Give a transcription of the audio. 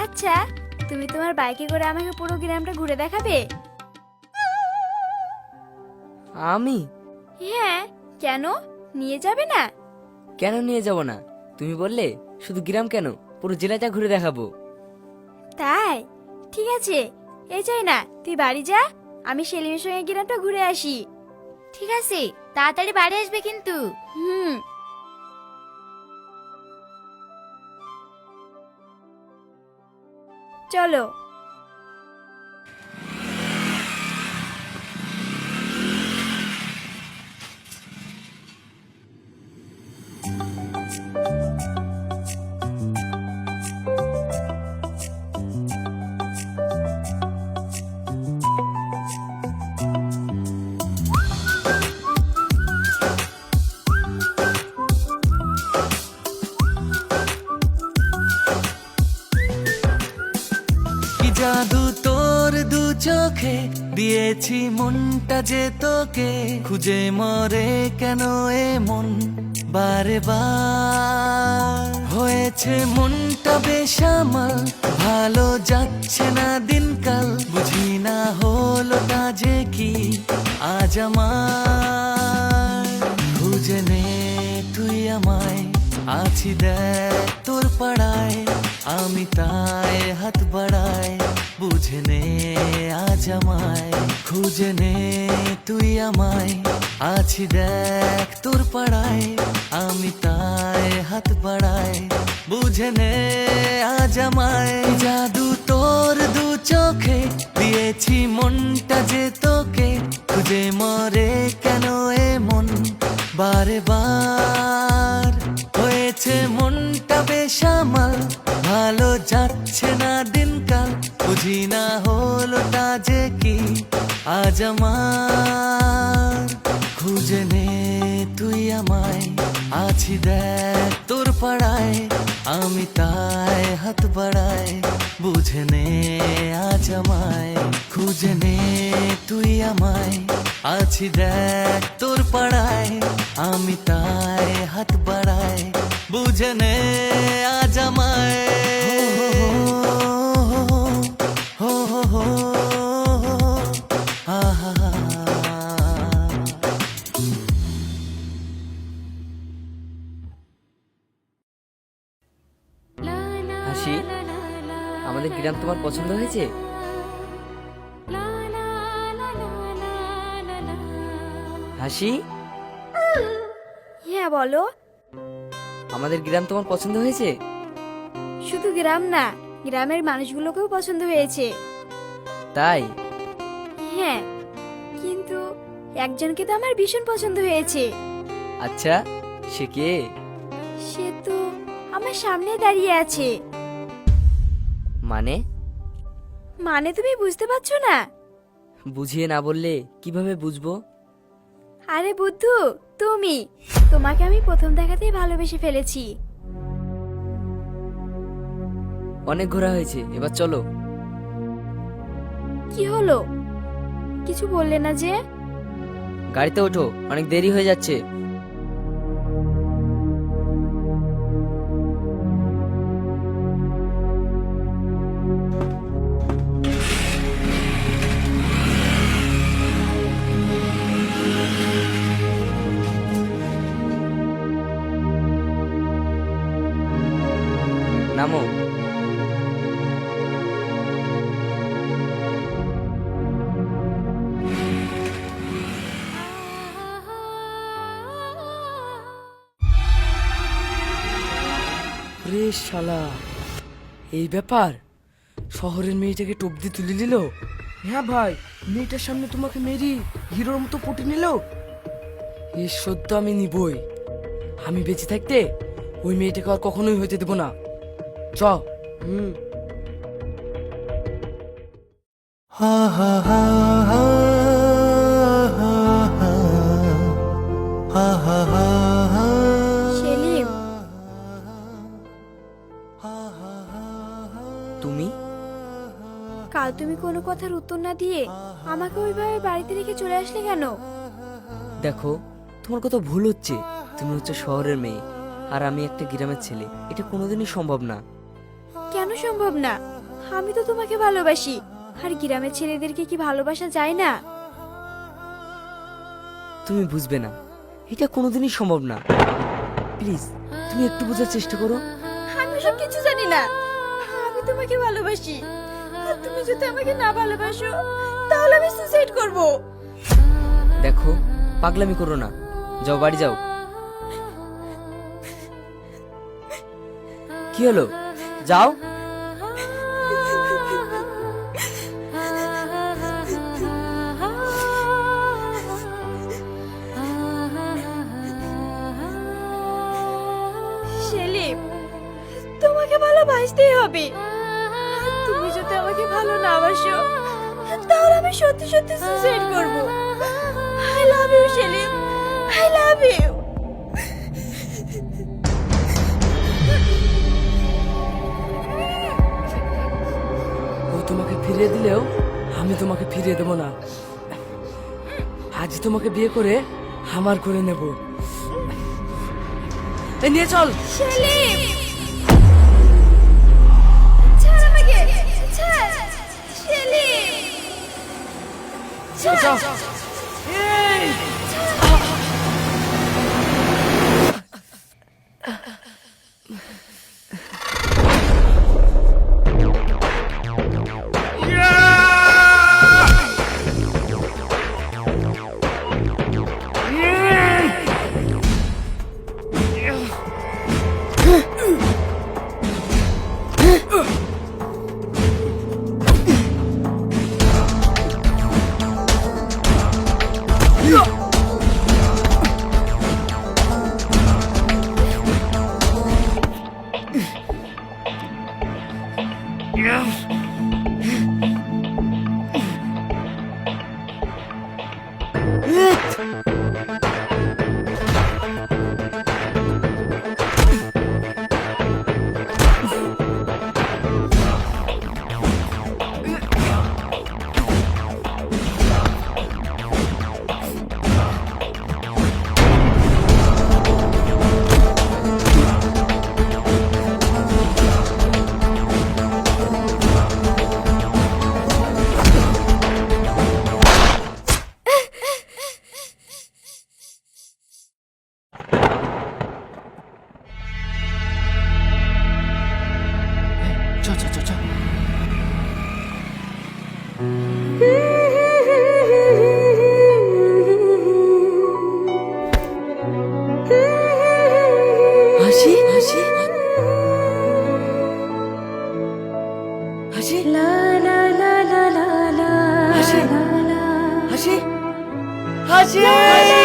আচ্ছা, তুমি তোমার বাইকে করে আমাকে পুরো গ্রামটা ঘুরে দেখাবে? আমি? হ্যাঁ, কেন নিয়ে যাবে না? কেন নিয়ে যাব না? তুমি বললে শুধু গ্রাম কেন, পুরো জেলাটা ঘুরে দেখাবো। তাই ঠিক আছে, এই যাই না, তুই বাড়ি যা, আমি সেলিমের সঙ্গে গ্রামটা ঘুরে আসি। ঠিক আছে, তাড়াতাড়ি বাড়ি আসবে কিন্তু। হুম। চলো। কি জাদু তোর দু চোখে, দিয়েছি মনটা যে তোকে, খুঁজে মরে কেন এ মন বারে বার। হয়েছে মনটা বেসামাল, ভালো যাচ্ছে না দিনকাল, বুঝি না হলো তা যে কি আজ আমার। খুঁজে নে তুই আমায়, আছি দেখ তোর পাড়ায়, আমি তাই হাত বাড়াই, বুঝে নে আজ আমায়। খুঁজে নে তুই আমায়, আছি দেখ তোর পাড়ায়, আমি তাই হাত বাড়াই, বুঝে নে আজ আমায়। জাদু তোর দু চোখে, দিয়েছি মনটা যে তোকে, খুঁজে মরে কেন এ মন বারে বার। হয়েছে মনটা বেসামাল, ভালো যাচ্ছে না দিনকাল, বুঝি না হলো তা যে কি আজ আমার। খুঁজে নে তুই আমায়, আছি দেখ তোর পাড়ায়, আমি তাই হাত বাড়াই, বুঝে নে আজ আমায়। খুঁজে নে তুই আমায়, আছি দেখ তোর পাড়ায়, আমি তাই হাত বাড়াই, বুঝে নে আজ আমায়। হো হো হো, আহা। হাসি, আমাদের গ্রাম তোমার পছন্দ হয়েছে? হাসি, হ্যাঁ বলো। আমাদের গ্রাম তোমার পছন্দ হয়েছে? শুধু গ্রাম না, গ্রামের মানুষগুলোকেও পছন্দ হয়েছে। তাই? হ্যাঁ, কিন্তু একজনকে তো আমার ভীষণ পছন্দ হয়েছে। আচ্ছা, সে কে? সে তো আমার সামনে দাঁড়িয়ে আছে। মানে? মানে তুমি বুঝতে পারছো না? বুঝিয়ে না বললে কিভাবে বুঝবো? আরে বুদ্ধু, তুমি, তোমাকে আমি প্রথম দেখাতেই ভালোবেসে ফেলেছি। অনেক ঘোরা হয়েছে, এবার চলো। কি হলো, কিছু বললে না যে? গাড়িতে ওঠো, অনেক দেরি হয়ে যাচ্ছে। নামো। রে শালা, এই ব্যাপার, শহরের মেয়েটাকে টোপ দিয়ে তুলে দিল। হ্যাঁ ভাই, মেয়েটার সামনে তোমাকে মেরি হিরোর মতো পটে নিল। এর সত্য আমি নিবই। আমি বেঁচে থাকতে ওই মেয়েটাকে আর কখনোই হইতে দেব না। চ। হুম। হা হা হা হা হা হা হা হা। সেলিম, তুমি? কাল তুমি কোনো কথার উত্তর না দিয়ে আমাকে ওইভাবে বাড়িতে রেখে চলে আসলে কেন? দেখো, তোমার কথা ভুল হচ্ছে। তুমি হচ্ছে শহরের মেয়ে, আর আমি একটা গ্রামের ছেলে। এটা কোনোদিনই সম্ভব না। কেন কেন সম্ভব না? আমি তো তোমাকে ভালোবাসি। আর গ্রামের ছেলেদেরকে কি ভালোবাসা যায় না? তুমি বুঝবে না, এটা কোনোদিনই সম্ভব না। প্লিজ তুমি একটু বোঝার চেষ্টা করো। আমি সব কিছু জানি না। আমি তোমাকে ভালোবাসি। আর তুমি যদি আমাকে না ভালোবাসো তাহলে আমি সুসাইড করব। দেখো, পাগলামি করো না, যাও বাড়ি যাও। কি হলো, যাও। সেলিম, তোমাকে ভালোবাসতেই হবে। তুমি যদি আমাকে ভালো না বাসো তাহলে আমি সত্যি সত্যি সুসাইড করব। I love you Selim, I love you. ও তোমাকে ফিরিয়ে দিলেও আমি তোমাকে ফিরিয়ে দেব না। আজ তোমাকে বিয়ে করে আমার করে নেব। এই নিয়ে চল। সেলিম, ছাড় আমাকে, ছাড়। সেলিম, চল। হাসি হাসি হাসি হাসি হাসি হাসি